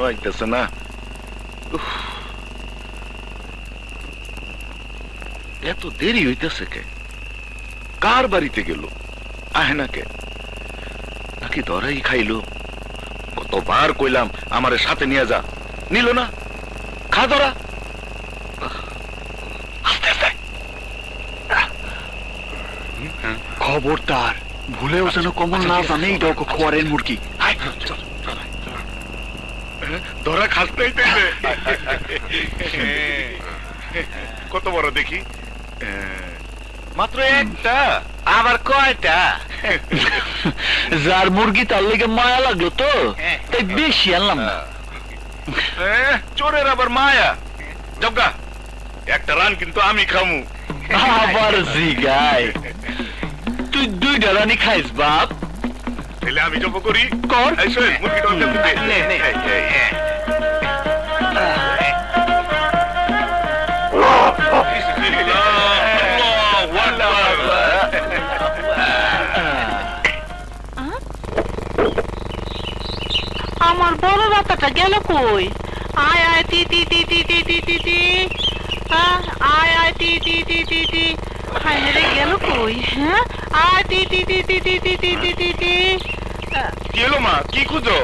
এখনো আইতেছে না। এত দেরি হইতেছে কে? কার বাড়িতে গেল? আহে না কে? নাকি ধরাই খাইলো? কতবার কইলাম আমারে সাথে নিয়ে যা, নিল না। খা ধরা। আস্তে আস্তে। খবরদার ভুলেও যেন কমল না জানে এটাও খোয়ারের মুরগি। ধরা খাস নাই তাইলে? কত বড় দেখি? মাত্র একটা, আবার কয়টা? যার মুরগি তার লেগে মায়া লাগলো তো তাই বেশি আনলাম না। চোরের আবার মায়া? জগা একটা রান কিন্তু আমি খামু। আবার জিগাই, তুই দুইটা রানি খাইস বাপ? তাহলে আমি জব করি। কর। এই শোন, মুরগিটা অন্য দিকে দে। আমার বড় রাতাটা গেল কই? আয় আয় তি তি তি তি তি তি তি তি, আয় আয় তি তি তি তি তি, হায় রে গেল কই? হ্যাঁ, আয় তি তি তি তি তি তি তি তি তি তি। কি হলো মা, কি খুঁজো?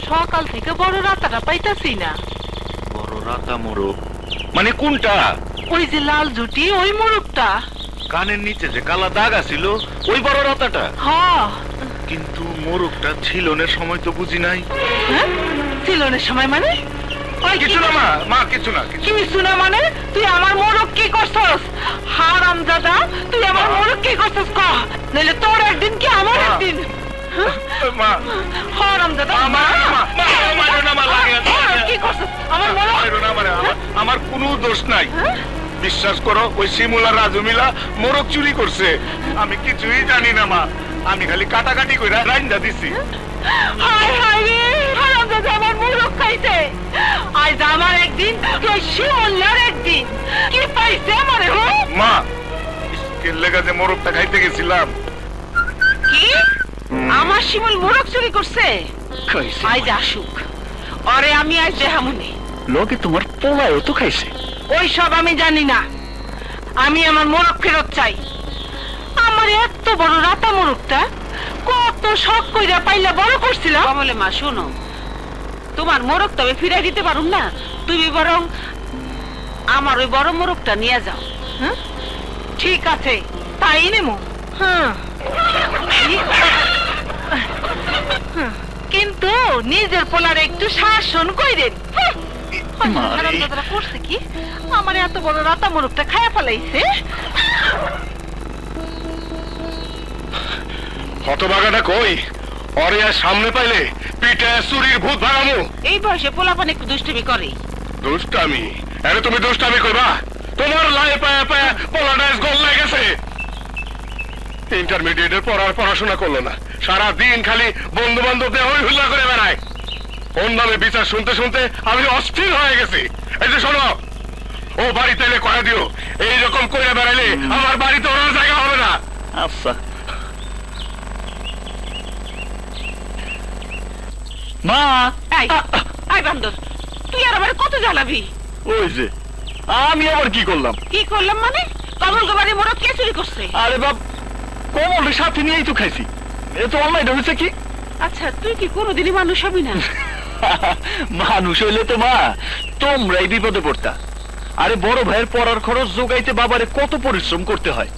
সকাল থেকে বড় রাতাটা পাইতাছি না। বড় রাতা মোরগ মানে কোনটা? ওই যে লাল জুটি, ওই মোরগটা। কানের নিচে যে কালা দাগ আছিল ওই বড় রাতাটা? হ্যাঁ। কিন্তু মোরগটা ছিলনের সময় তো বুঝি নাই। হ্যাঁ, ছিলনের সময় মানে? ওই কিছু না মা, মা কিছু না। কিছু না মানে? তুই আমার মোরগ কি করছস? হারামজাদা, তুই আমার মোরগ কি করছস ক? নইলে তোর একদিন কি আমার একদিন? মা হারামজাদা, কি করছস আমার মোরগ? আমার কোনো দোষ নাই। বিশ্বাস করো, ওই শিমুলা রাজু মিলা মোরগ চুরি করছে। আমি কিছুই জানি না মা, আমি খালি কাটাকাটি করে রাইন্দা দিছি। হায় হায় রে, হারামজাদা আমার মোরগ খাইছে। আজ আমার একদিন, তুই শিমুলার একদিন। কি পাইছে আমারে? মা স্কেল লেগা যে মোরগটা খাইতে গেছিলাম। কি? আমার শিমুল মোরগ চুরি করছে? আজ আসুক, আরে আমি আজ দেহামুনি। লোকে তোমার পোলায়ও তো খাইছে। ওই সব আমি জানি না, আমি আমার মোরগ ফেরত চাই। আমার এত বড় রাতা মোরগটা কত শখ কইরা পাইলা বড় করছিল। বলে মা শোনো, তোমার মোরগ তবে ফিরাই দিতে পারুম না, তুমি বরং আমার ওই বড় মোরগটা নিয়ে যাও। হ্যাঁ ঠিক আছে, তাই নেমো। হ্যাঁ কিন্তু নিজের পোলার একটু শাসন কইরেন। করছে কি আমার এত বড় রাতা মোরগটা খায়া ফেলাইছে? হতভাগাটা কই? ওরে আর সামনে পাইলে পিঠে চুরির ভূত ভাগামু। এই বয়সে পোলাপান একটু দুষ্টুমি করে। দুষ্টামি? আরে তুমি দুষ্টামি করবা? তোমার লাই পায়া পায়া পোলাডাইস গোল লাগেছে। ইন্টারমিডিয়েটের পড়াশোনা করলো না, সারা দিন খালি বন্ধু বান্ধবদের হই হুল্লা করে বেড়ায়। ওর নামে বিচার শুনতে শুনতে আমি অস্থির হয়ে গেছি। এই যে শোনো, ও বাড়িতে এলে কয়ে দিও এইরকম করে বেড়াইলে আমার বাড়িতে ওর জায়গা হবে না। আচ্ছা মা। আই বান্দর, তুই আর আবার কত জ্বালাবি? ওই যে আমি আবার কি করলাম? কি করলাম মানে? কমল গোবারে মোরগ কে চুরি করছে? আরে বাপ, কমলের সাথে নিয়েই তো খাইছি। এ তো অনলাইন হয়েছে কি? আচ্ছা তুই কি কোনোদিনই মানুষ হবি না? মানুষ হইলে তো মা তোমরাই বিপদে পড়তা। আরে বড় ভাইয়ের পড়ার খরচ যোগাইতে বাবারে কত পরিশ্রম করতে হয়,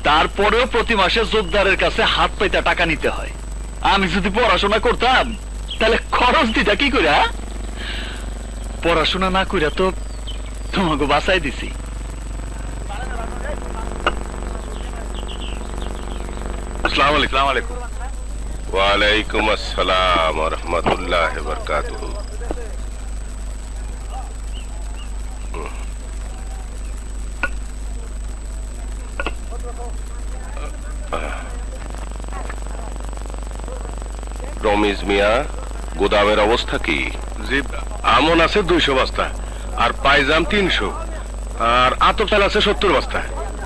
তারপরেও প্রতি মাসে জোরদারের কাছে হাত পাইতা টাকা নিতে হয়। আমি যদি পড়াশোনা করতাম তাহলে খরচ দিতা কি করে? পড়াশোনা না কইরা তো তোমাকে বাঁচাই দিছি। আসসালামু আলাইকুম। ওয়ালাইকুম আসসালাম ওয়া রাহমাতুল্লাহি ওয়া বারাকাতুহু। রমিজ মিয়া, গোদামের অবস্থা কি? জি, আমন আছে 200 বস্তা, আর পাইজাম 300, আর আতপ চাল আছে 70 বস্তা।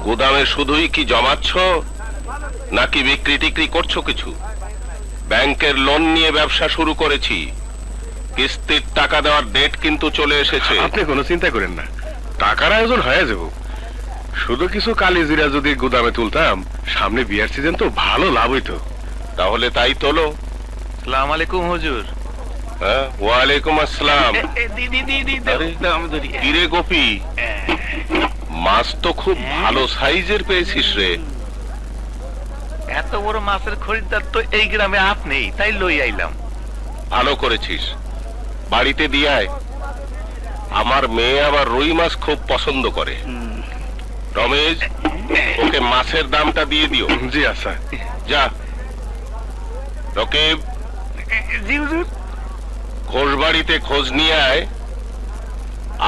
গোদামে শুধুই কি জমাচ্ছ নাকি বিক্রি টিক্রি করছো কিছু? ব্যাংকের লোন নিয়ে ব্যবসা শুরু করেছি, কিস্তির টাকা দেওয়ার ডেট কিন্তু চলে এসেছে। আপনি কোনো চিন্তা করেন না, টাকার আয়োজন হয়ে যাব। শুধু কিছু কালি জিরা যদি গুদামে তুলতাম, সামনে বিয়ার সিজন তো ভালো লাভ হইতো। তাহলে তাই তোলো। সালাম আলাইকুম হুজুর। হ্যাঁ, ওয়ালাইকুম আসসালাম। কিরে গোপী, মাছ তো খুব ভালো সাইজের পেয়েছিস রে। এত বড় মাছের খরিদ্দার তো এই গ্রামে আপনি, তাই লই আইলাম। ভালো করেছিস, বাড়িতে দিয়ে আয়। আমার মেয়ে আবার রুই মাছ খুব পছন্দ করে। রমেশ, ওকে মাছের দামটা দিয়ে দিও। জি আচ্ছা। যা রকিব, জি হুজুর। ঘোষ বাড়িতে খোঁজ নিয়ে আয়।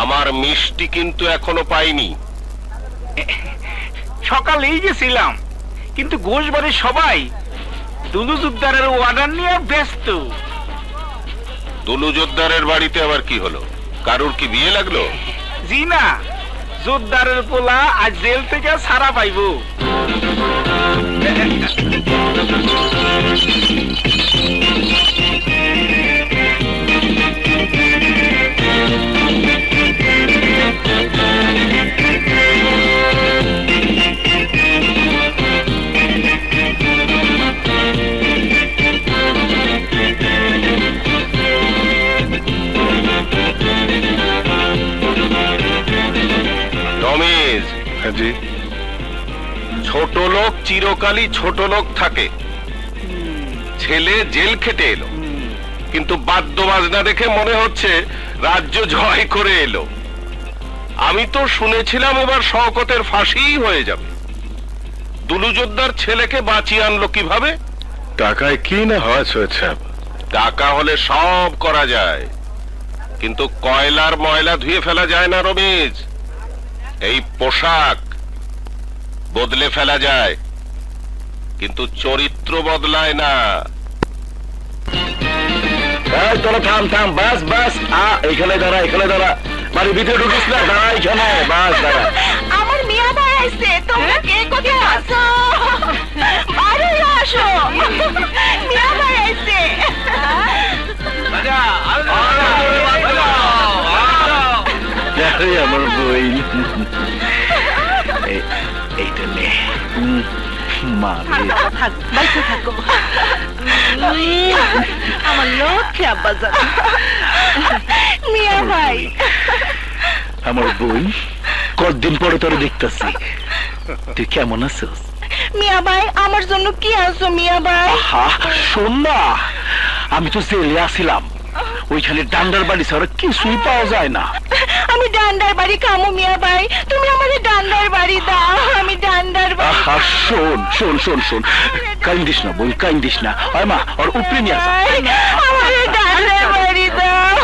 আমার মিষ্টি কিন্তু এখনো পাইনি। সকালেই গেছিলাম, কিন্তু গোশবাড়ির সবাই দুলু জুদ্দারের অর্ডার নিয়ে ব্যস্ত। দুলু জোদ্দারের বাড়িতে আবার কি হলো? কারুর কি বিয়ে লাগলো? জি না, জোদ্দারের পোলা আজ জেল থেকে ছাড়া পাইবো। রমেশ, জি। ছোট লোক চিরকালই ছোট লোক থাকে। ছেলে জেল খেটে এলো, কিন্তু বাদ্য বাজনা দেখে মনে হচ্ছে রাজ্য জয় করে এলো। আমি তো শুনেছিলাম এবার শওকতের ফাঁসিই হয়ে যাবে। দুলু জোদ্দার ছেলেকে বাঁচিয়ে আনলো কিভাবে? টাকায় কি না হয়েছে? টাকা হলে সব করা যায়, কিন্তু কয়লার ময়লা ধুয়ে ফেলা যায় না রমেশ। এই পোশাক বদলে ফেলা যায়, কিন্তু চরিত্র বদলায় না। তোরা থাম থাম, বাস বাস। এখানে দাঁড়া, এখানে দাঁড়া। বাড়ির ভিতরে ঢুকিস না, দাঁড়া এখানে, বাস দাঁড়া। আমার মিয়া ভাই আইছে, তোমরা কে কোথায় আছো? আরে আসো, মিয়া ভাই আইছে। আমার বই এইটা নে। আমার লক্ষ্যে আব্বা যান। মিয়া ভাই, আমার বই, কতদিন পরে তোরে দেখতেছি। তুই কেমন আছিস? মিয়া ভাই, আমার জন্য কি আনছো মিয়া ভাই? শোন না, আমি তো জেলে আসিলাম, ওইখানে ডান্ডার বাড়ি ছাড়া কিছুই পাওয়া যায় না। আমি ডান্ডার বাড়ি খামো মিয়া ভাই, তুমি আমাদের ডান্ডার বাড়ি দাও। আমি ডান্ডার বাড়ি শোন শোন শোন শোন, কান্দিস না বই, কান্দিস না। আয় মা, ওর উপরে নিয়ে আসা। আমাদের ডান্ডার বাড়ি দাও।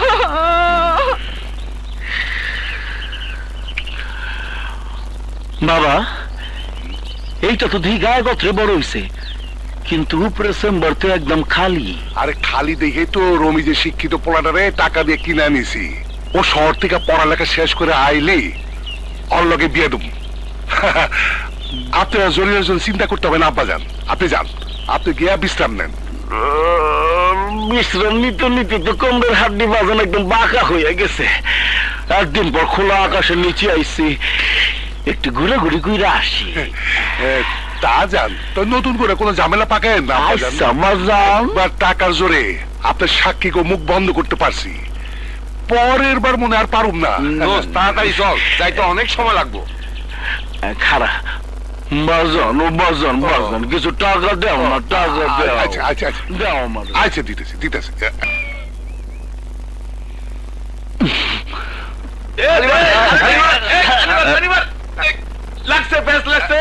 বাবা, এইটা তো দিই গায়ে গত্রে বড় হইছে, কিন্তু উপরে চেম্বার তো একদম খালি। আরে খালি দেখে তো রমিজে শিক্ষিত পোলাটারে টাকা দিয়ে কিনে আনিছি। ও শহর থেকে পড়ালেখা শেষ করে আইলে ওর লগে বিয়ে দেব। আপনারা জরুরি চিন্তা করতে হবে না আব্বাজান, আপনি যান, আপনি গিয়া বিশ্রাম নেন। বিশ্রাম নিতে নিতে তো কোমরের হাড্ডি বাজানো একদম বাঁকা হয়ে গেছে। একদিন পর খোলা আকাশের নিচে আইছি, একটু ঘুরাঘুরি করে আসি। তা যান, তো নতুন করে কোনো ঝামেলা পাকেন না আব্বাজান। একবার টাকার জোরে আপনার সাক্ষীকে মুখ বন্ধ করতে পারছি, পরের বার মনে আর পারুম না। তাড়াতাড়ি চল, যাইতে অনেক সময় লাগবো। খারা বাজন, ও বাজন বাজন, কিছু টাকা দেও না, টাকা দেও। আচ্ছা আচ্ছা আচ্ছা দেও আমার। আচ্ছা, দিতেছি দিতেছি। লাগছে, বেশ লাগছে।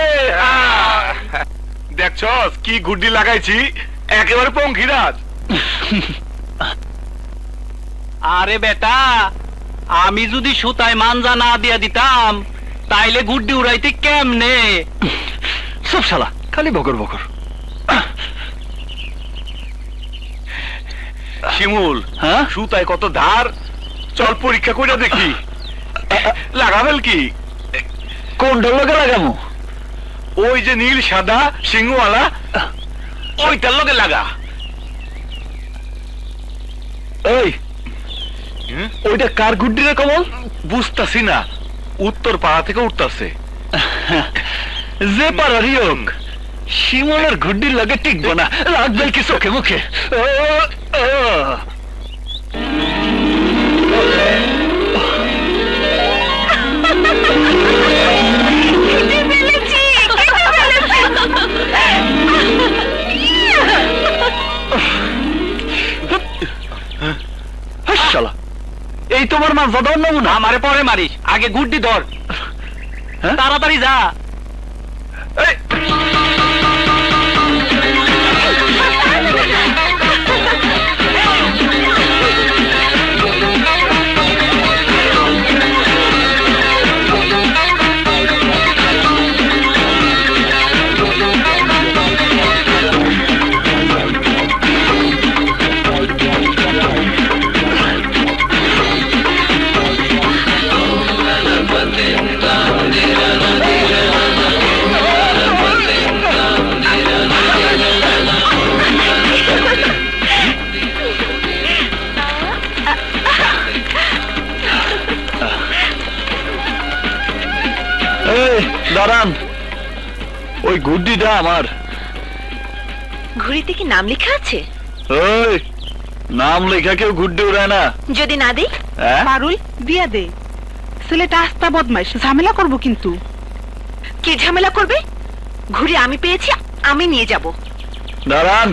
দেখছস কি গুড্ডি লাগাইছি, একেবারে পঙ্খিরাজ। আরে বেটা, আমি যদি সুতায় মানজা না দিয়া দিতাম, তাইলে গুড্ডি উড়াইতে কেমনে? সব শালা খালি বকর বকর। শিমুল, হ্যাঁ, সুতায় কত ধার, চল পরীক্ষা করে দেখি। লাগাবেল কি? কোনটা লগে লাগামু? ওই যে নীল সাদা সিংহওয়ালা, ওইটার লগে লাগা। এই ওইটা কার গুড্ডি রে কমল? বুঝতাছি না, উত্তর পাড়া থেকে উঠতাছে। যে পারারই হোক, শিমলের গুড্ডির লাগে টিকবো না, লাগবে কি চোখে মুখে। শালা, এই তোমার মা জদার নমুনা। আমারে পরে মারিস, আগে গুড্ডি ধর। হ্যাঁ? তাড়াতাড়ি যা। এই দাঁড়ান, ওই গুড্ডিটা আমার। ঘুড়িতে কি নাম লেখা আছে? ওই নাম লেখা কেউ গুড্ডি উড়ায় না। যদি না দেই? হ্যাঁ? পারুল, দিয়া দে। ছেলেটা আস্তা বদমাইশ, ঝামেলা করবো কিন্তু। কি ঝামেলা করবে? ঘুড়ি আমি পেয়েছি, আমি নিয়ে যাব। দাঁড়ান,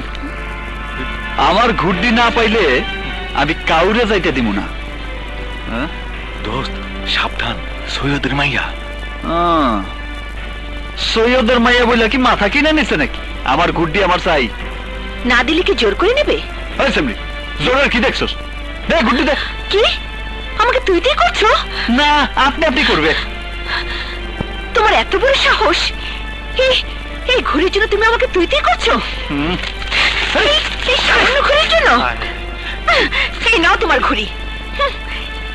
আমার গুড্ডি না পাইলে আমি কাউরে যাইতে দিব না। হ্যাঁ? দোস্ত সাবধান, সৈয়দের মাইয়া। সৈয়দের মাইয়া বইলা কি মাথা কিনে নিছে নাকি? আমার গুড্ডি আমার চাই। না দিলে কি জোর করে নেবে? জোরের কি দেখছস? দে গুড্ডি দে। কি আমাকে তুই তুই করছো? না, আপনি আপনি করবে। তোমার এত বড় সাহস! এই ঘুড়ির জন্য তুমি আমাকে তুই তুই করছো? হুম। এই সামান্য ঘুড়ির জন্য? এই নাও তোমার ঘুড়ি।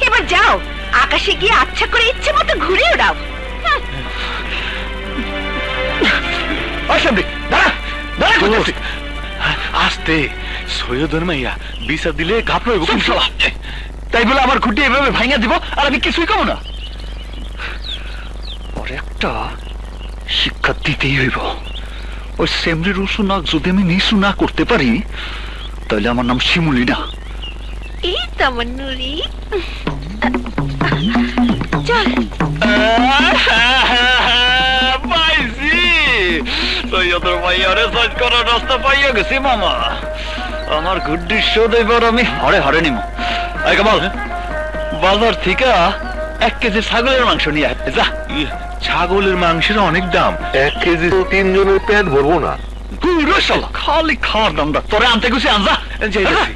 এবার যাও, আকাশে গিয়ে আচ্ছা করে ইচ্ছে মতো ঘুরে ওড়াও। আস্তে, সৈয়দের মাইয়া বিচার দিলে ঘাপড় হইব। তাই বলে আমার ঘুটি এভাবে ভাঙা দিব আর আমি কিছুই কমো না? ওর একটা শিক্ষা দিতেই হইব। ওই সেমরির উঁচু নাক যদি আমি নিচু না করতে পারি, তাহলে আমার নাম শিমুলি না। এই তো আমার নুরি। চল। পাইছি, সৈয়দের মাইয়ারে সাইজ করার রাস্তা পাইয়া গেছি মামা। আমার গুড্ডির শোধ এবার আমি হরে হরে নিব। এই কামাল, বাজার থেকে 1 কেজি ছাগলের মাংস নিয়ে আয়। যা। ছাগলের মাংসের অনেক দাম, 1 কেজি তো 3 জনের পেট ভরবো না। খালি খাওয়ার দামটা তোরে আনতে গুছি আনজা। যাইতেছি।